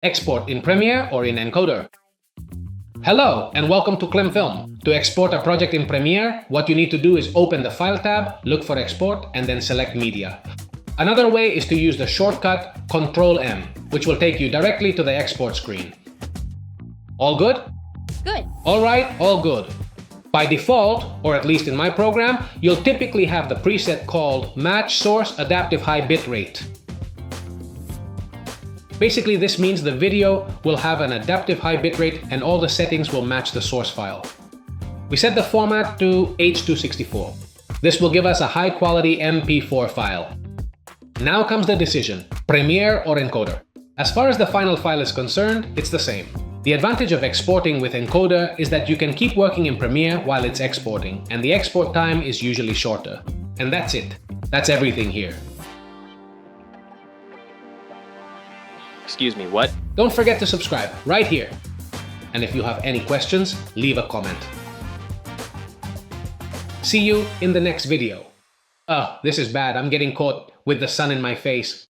Export in Premiere or in encoder. Hello and welcome to Clim Film. To export a project in Premiere, what you need to do is open the File tab, look for Export, and then select Media. Another way is to use the shortcut Ctrl+M, which will take you directly to the export screen. All good? Good. Alright, all good. By default, or at least in my program, you'll typically have the preset called Match Source Adaptive High Bitrate. Basically, this means the video will have an adaptive high bitrate and all the settings will match the source file. We set the format to H.264. This will give us a high-quality MP4 file. Now comes the decision, Premiere or encoder. As far as the final file is concerned, it's the same. The advantage of exporting with encoder is that you can keep working in Premiere while it's exporting, and the export time is usually shorter. And that's it. That's everything here. Excuse me, what? Don't forget to subscribe right here. And if you have any questions, leave a comment. See you in the next video. Oh, this is bad. I'm getting caught with the sun in my face.